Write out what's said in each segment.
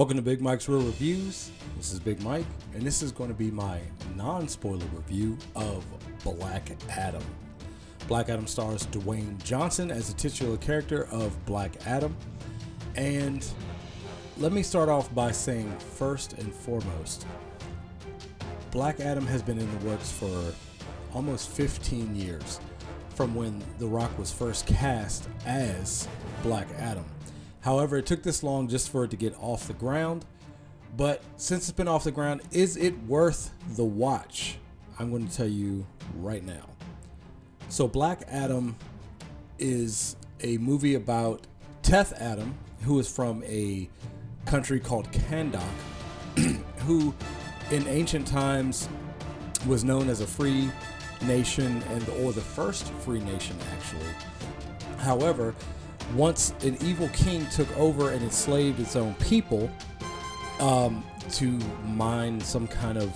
Welcome to Big Mike's Real Reviews. This is Big Mike, and this is going to be my non-spoiler review of Black Adam. Black Adam stars Dwayne Johnson as the titular character of Black Adam. And let me start off by saying, first and foremost, Black Adam has been in the works for almost 15 years from when The Rock was first cast as Black Adam. However, it took this long just for it to get off the ground. But since it's been off the ground, is it worth the watch? I'm going to tell you right now. So Black Adam is a movie about Teth Adam, who is from a country called Kahndaq, who in ancient times was known as a free nation or the first free nation actually. However, once an evil king took over and enslaved its own people to mine some kind of,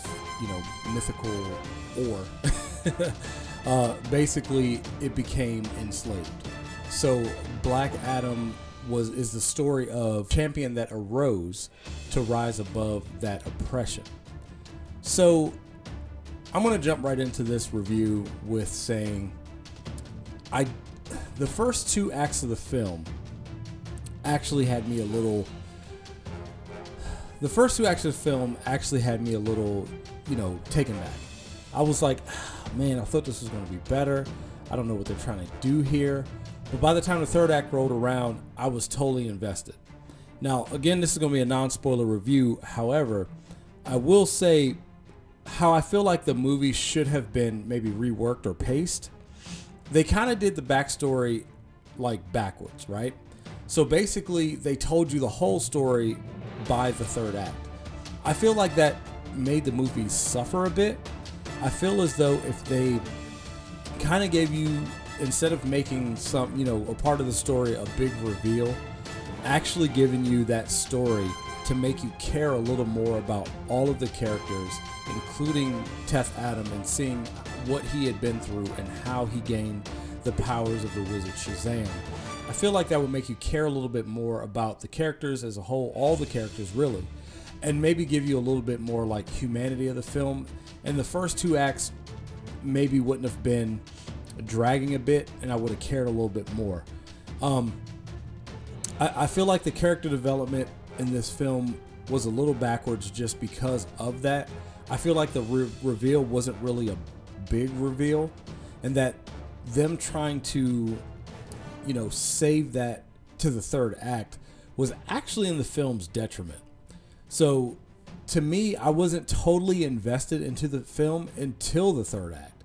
mythical ore, basically it became enslaved. So Black Adam is the story of a champion that arose to rise above that oppression. So I'm going to jump right into this review with saying the first two acts of the film actually had me a little taken back. I was like, man, I thought this was going to be better. I don't know what they're trying to do here. But by the time the third act rolled around, I was totally invested. Now, again, this is going to be a non-spoiler review. However, I will say how I feel like the movie should have been maybe reworked or paced. They kind of did the backstory like backwards, right? So basically, they told you the whole story by the third act. I feel like that made the movie suffer a bit. I feel as though if they kind of gave you, instead of making some, a part of the story a big reveal, actually giving you that story to make you care a little more about all of the characters, including Teth Adam, and seeing what he had been through and how he gained the powers of the wizard Shazam. I feel like that would make you care a little bit more about the characters as a whole, all the characters really, and maybe give you a little bit more like humanity of the film. And the first two acts maybe wouldn't have been dragging a bit, and I would have cared a little bit more. I feel like the character development in this film was a little backwards just because of that. I feel like the reveal wasn't really a big reveal, and that them trying to, save that to the third act was actually in the film's detriment. So to me, I wasn't totally invested into the film until the third act.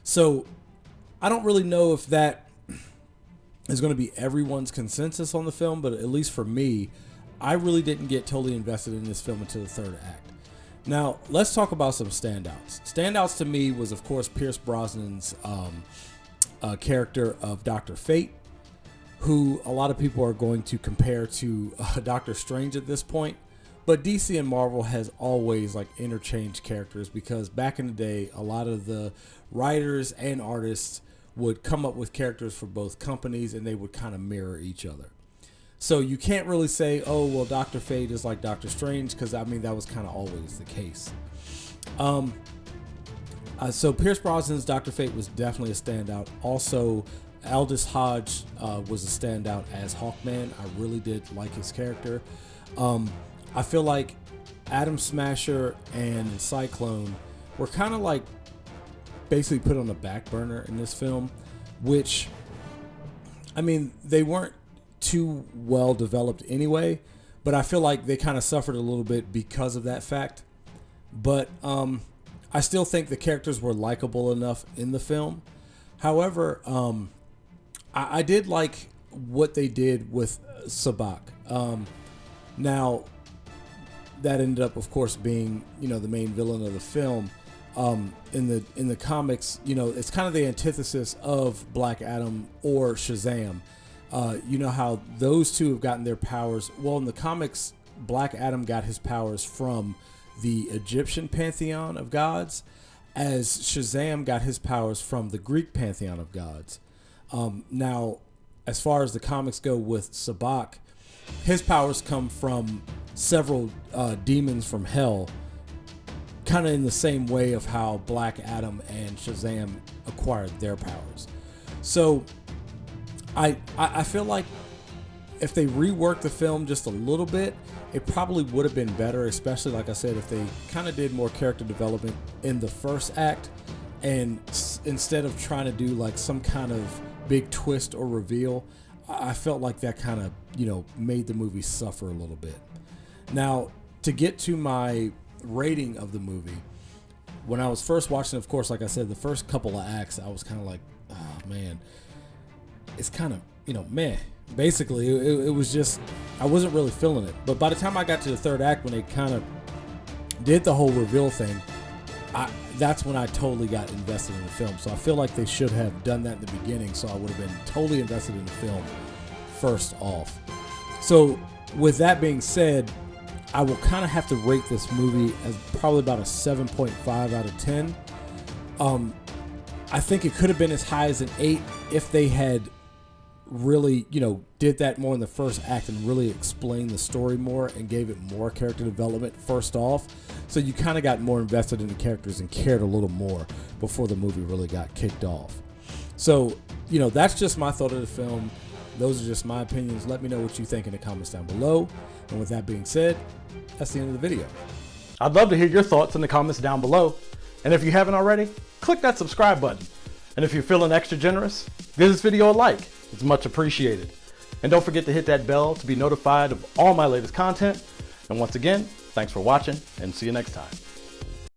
So I don't really know if that is going to be everyone's consensus on the film, but at least for me, I really didn't get totally invested in this film until the third act. Now, let's talk about some standouts. Standouts to me was, of course, Pierce Brosnan's character of Dr. Fate, who a lot of people are going to compare to Doctor Strange at this point. But DC and Marvel has always interchanged characters, because back in the day, a lot of the writers and artists would come up with characters for both companies, and they would kind of mirror each other. So you can't really say, oh, well, Dr. Fate is like Doctor Strange, because, that was kind of always the case. So Pierce Brosnan's Dr. Fate was definitely a standout. Also, Aldis Hodge was a standout as Hawkman. I really did like his character. I feel like Atom Smasher and Cyclone were kind of basically put on the back burner in this film, which, they weren't too well developed anyway, but I feel like they kind of suffered a little bit because of that fact. But I still think the characters were likable enough in the film. However, I did like what they did with Sabak. Now, that ended up, of course, being the main villain of the film. In the comics, it's kind of the antithesis of Black Adam or Shazam. How those two have gotten their powers. Well, in the comics, Black Adam got his powers from the Egyptian pantheon of gods, as Shazam got his powers from the Greek pantheon of gods. Now, as far as the comics go with Sabak, his powers come from several demons from hell, kind of in the same way of how Black Adam and Shazam acquired their powers. So I feel like if they reworked the film just a little bit, it probably would have been better, especially, like I said, if they kind of did more character development in the first act, and instead of trying to do like some kind of big twist or reveal, I felt like that kind of, made the movie suffer a little bit. Now, to get to my rating of the movie, when I was first watching, of course, like I said, the first couple of acts, I was kind of like, oh man, it's kind of, meh. Basically, it was just, I wasn't really feeling it. But by the time I got to the third act, when they kind of did the whole reveal thing, that's when I totally got invested in the film. So I feel like they should have done that in the beginning, so I would have been totally invested in the film first off. So with that being said, I will kind of have to rate this movie as probably about a 7.5 out of 10. I think it could have been as high as an 8 if they had really, did that more in the first act and really explained the story more and gave it more character development first off. So you kind of got more invested in the characters and cared a little more before the movie really got kicked off. So, that's just my thought of the film. Those are just my opinions. Let me know what you think in the comments down below. And with that being said, that's the end of the video. I'd love to hear your thoughts in the comments down below. And if you haven't already, click that subscribe button. And if you're feeling extra generous, give this video a like. It's much appreciated. And don't forget to hit that bell to be notified of all my latest content. And once again, thanks for watching, and see you next time.